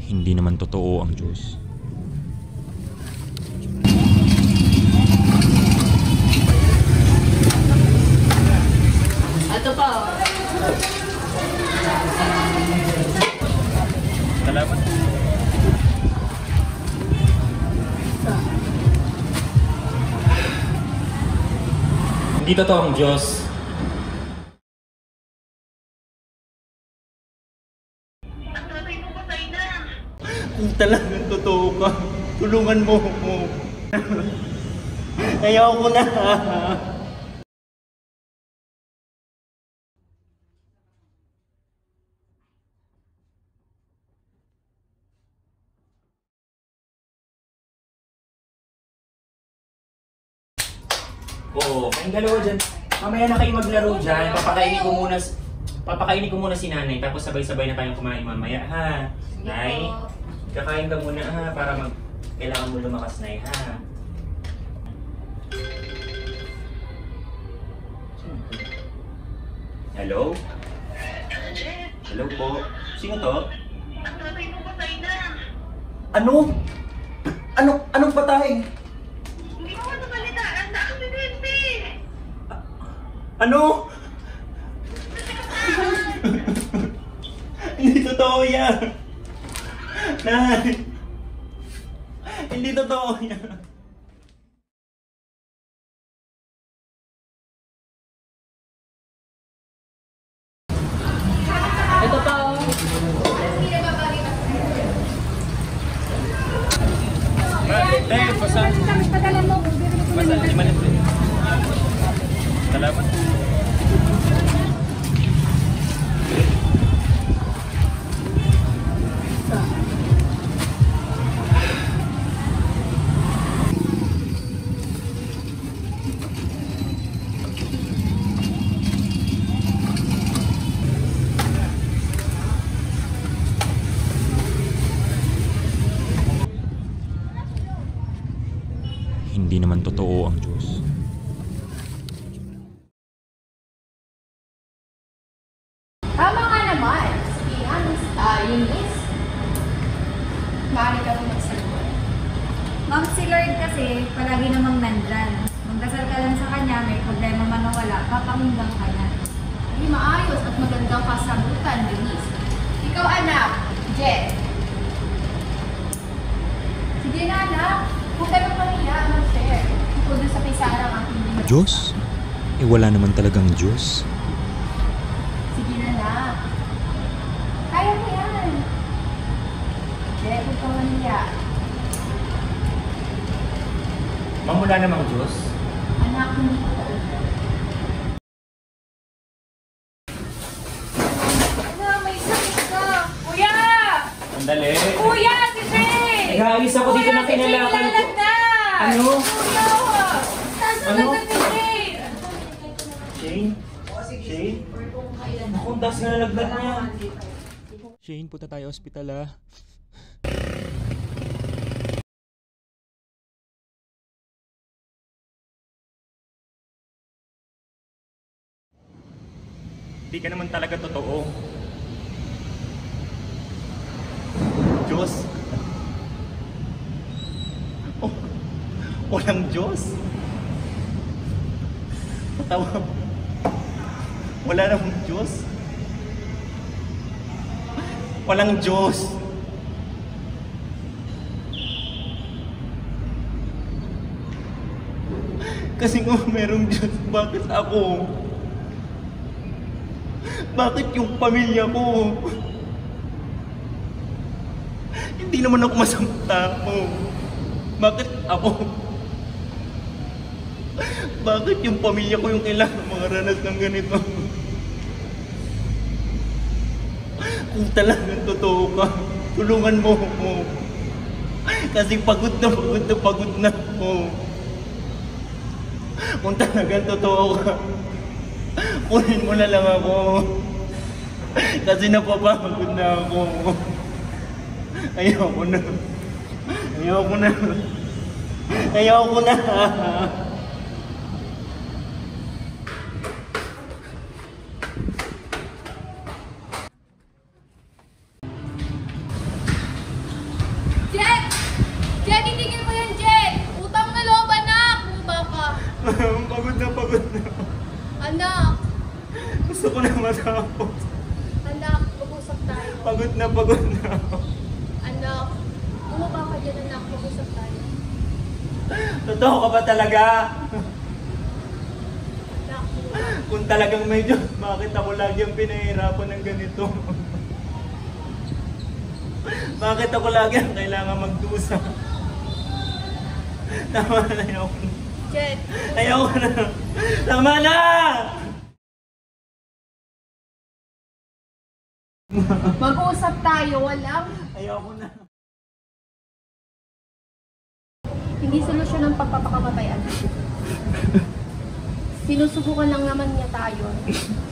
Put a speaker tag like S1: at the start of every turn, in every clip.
S1: Hindi naman totoo ang Diyos.
S2: Ito pa.
S1: Salamat. Hindi totoo ang Diyos.
S3: Kung talagang totoo ka, tulungan mo ako. Ayoko na.
S4: Oo, kayong dalawa dyan. Mamaya na kayo maglaro dyan. Papakainin ko muna si nanay, tapos sabay-sabay na tayong kumain mamaya, ha? Nay, kakain ka muna, ha? Para kailangan mo lumakas, Nay, ha? Hello? Hello po. Sino to?
S5: Ang tatay mo patay na.
S3: Ano? Anong patay?
S5: Hindi mo nabalitaan na aksidente.
S3: Ano? Hindi totoo yan. Nay. Hindi totoo yan.
S2: Ito pa.
S1: Tayo, basta. Basta, 5 minutes. Salamat. Hindi naman totoo ang Diyos.
S6: Tama nga naman. To be honest, Eunice. Maaari ka po magsagot.
S7: Ma'am, si Lord kasi palagi namang nandyan. Magdasal ka lang sa kanya, may problema man o wala, papakinggan ka niya.
S6: Hindi maayos at magandang kasagutan, Eunice. Ikaw, anak, Jet. Sige na, anak. Huwag ka nang mahiya, mag-share. Tungkol doon sa kay Sarah ang aking dinatapos.
S1: Diyos? Eh wala naman talagang Diyos.
S6: Sige na, anak. Kaya mo yan. Jet, huwag kang mahiya.
S4: Mamula namang Diyos.
S6: Anak, hindi ko to.
S7: Anak, may sakit ka! Kuya!
S4: Sandali.
S7: Kuya, si Jay!
S4: Nag-aalis ako dito ng kinalakan ko. Ano?
S7: Kuya!
S4: Ano?
S7: Nasa si Jay!
S4: Shane? Shane? Ako, ang das nga nalaglag niya.
S1: Shane, punta tayo ospital ah.
S3: Hindi ka naman talaga totoo. Diyos? Oh, walang Diyos? Patawa. Wala namang Diyos? Walang Diyos. Kasi kung merong Diyos, bakit ako? Bakit yung pamilya ko? Hindi naman ako masamang tao. Bakit ako? Bakit yung pamilya ko yung kailangan makaranas ng ganito? Kung talagang totoo ka, tulungan mo ako. Kasi pagod na ako. Kung talagang totoo ka, kunin mo na lang ako. Kasi napapagod na ako. Ayoko na. Ayoko na. Ayoko na. Pagod na pagod na.
S6: Anak!
S3: Gusto ko na matapos.
S6: Anak, mag-usap tayo.
S3: Pagod na pagod na.
S6: Anak, bumaba ka dyan, anak. Mag-usap tayo.
S3: Totoo ka ba talaga?
S6: Anak,
S3: Kung talagang may Diyos, bakit ako lagi ang pinahihirapan ng ganito? Bakit ako lagi ang kailangan magdusa? Tama na, ayoko na.
S6: Jet,
S3: Ayoko na. Tama na!
S6: mag-usap tayo. Walang
S3: Ayoko na.
S6: hindi solusyon ang pagpapakamatay, anak. Sinusubukan lang naman niya tayo.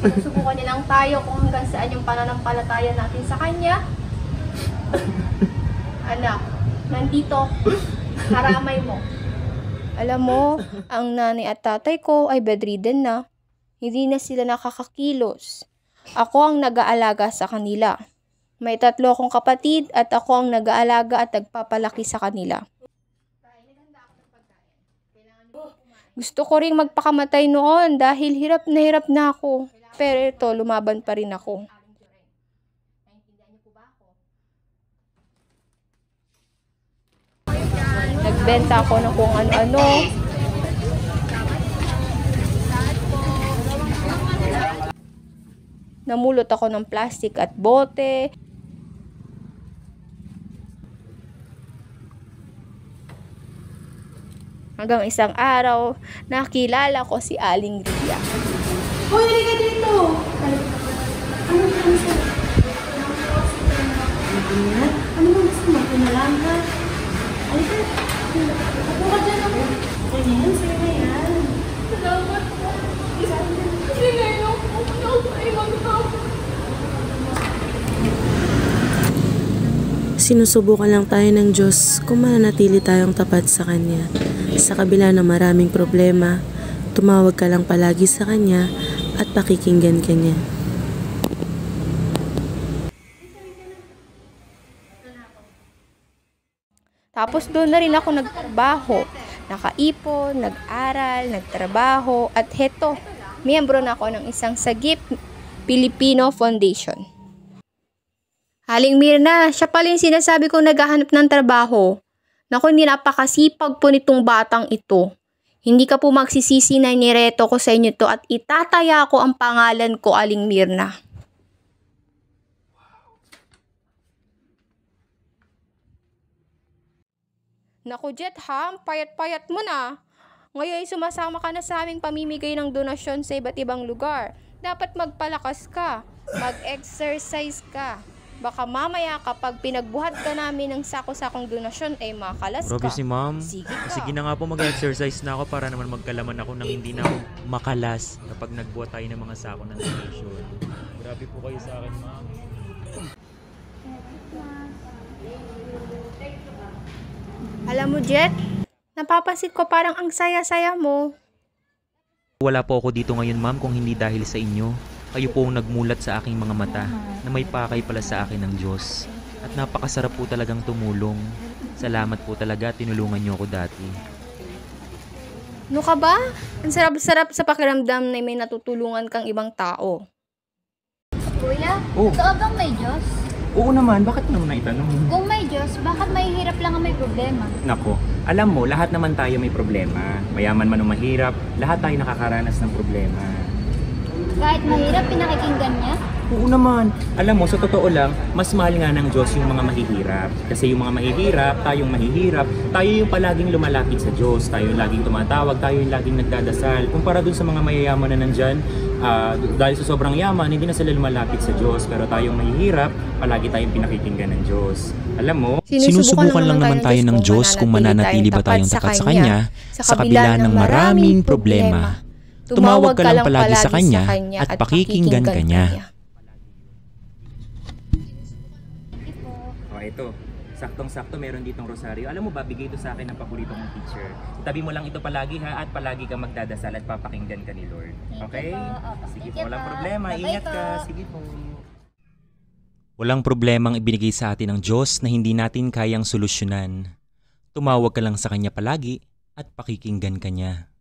S6: Sinusubukan niya lang tayo kung hanggang saan yung pananampalataya natin sa kanya. Anak, nandito, karamay mo. Alam mo, ang nanay at tatay ko ay bedridden na. Hindi na sila nakakakilos. Ako ang nag-aalaga sa kanila. May 3 akong kapatid at ako ang nag-aalaga at nagpapalaki sa kanila. Gusto ko ring magpakamatay noon dahil hirap na ako. Pero ito, lumaban pa rin ako. Nagbenta ako ng kung ano-ano. Namulot ako ng plastic at bote. Hanggang isang araw, nakilala ko si Aling Ria.
S7: Hoy, halika dito! Ano ba ang sa... Ano ba gusto mo? Pinalang ka? Halika. Ako ka dyan ako. Ganyan, sa'yo na yan.
S6: Salamat po. Singayon ako. Ako ay magkakaw.
S2: Sinusubukan lang tayo ng Diyos kung mananatili tayong tapat sa Kanya. Sa kabila ng maraming problema, tumawag ka lang palagi sa Kanya at pakikinggan ka niya.
S6: Tapos doon na rin ako nagtrabaho. Nakaipon, nag-aral, nagtrabaho, at heto, miyembro na ako ng isang sagip Filipino Foundation. Aling Mirna, siya pala yung sinasabi kong naghahanap ng trabaho. Naku, napakasipag po nitong batang ito. Hindi ka po magsisisi na nireto ko sa inyo to at itataya ko ang pangalan ko, Aling Mirna. Naku, Jet ha, payat-payat mo na. Ngayon ay sumasama ka na sa aming pamimigay ng donasyon sa iba't ibang lugar. Dapat magpalakas ka, mag-exercise ka. Baka mamaya kapag pinagbuhat ka namin ng sako-sakong donasyon ay makalas ka.
S1: Grabe si ma'am.
S6: Sige ka.
S1: Sige na nga po, mag-exercise na ako para naman magkalaman ako nang hindi na ako makalas kapag nagbuhat tayo ng mga sako ng donation. Grabe po kayo sa akin, ma'am.
S6: Alam mo, Jet, napapansin ko parang ang saya-saya mo.
S1: Wala po ako dito ngayon, ma'am, kung hindi dahil sa inyo. Kayo po ang nagmulat sa aking mga mata na may pakay pala sa akin ng Diyos. At napakasarap po talagang tumulong. Salamat po talaga, tinulungan niyo ako dati.
S6: Ano ka ba? Ang sarap-sarap sa pakiramdam na may natutulungan kang ibang tao.
S7: Kuya,
S1: Oh.
S7: totoo bang may Diyos?
S4: Oo naman, bakit naman naitanong?
S7: Kung may Diyos, bakit mahihirap lang ang may problema?
S4: Nako, alam mo, lahat naman tayo may problema. Mayaman man o mahirap, lahat tayo nakakaranas ng problema.
S7: Kahit mahirap, pinakikinggan niya?
S4: Oo naman. Alam mo, sa totoo lang, mas mahal nga ng Diyos yung mga mahihirap. Kasi yung mga mahihirap, tayong mahihirap, tayo yung palaging lumalapit sa Diyos. Tayo yung laging tumatawag, tayo yung laging nagdadasal. Kumpara dun sa mga mayayaman na nandyan, dahil sa sobrang yaman, hindi na sila lumalapit sa Diyos. Pero tayong mahihirap, palagi tayong pinakikinggan ng Diyos. Alam mo,
S1: Sinusubukan lang naman tayo ng Diyos kung mananatili ba tayong tapat sa Kanya sa kabila ng maraming problema. Tumawag ka lang palagi sa Kanya at pakikinggan ka niya.
S4: Ito, saktong-sakto meron ditong rosaryo. Alam mo ba, bigay ito sa akin ng paborito kong teacher. Itabi mo lang ito palagi ha, at palagi kang magdadasal at papakinggan ka ni Lord. Okay? Sige po, walang problema. Ingat ka. Sige po.
S1: Walang problemang ibinigay sa atin ng Diyos na hindi natin kayang solusyonan. Tumawag ka lang sa Kanya palagi at pakikinggan ka niya.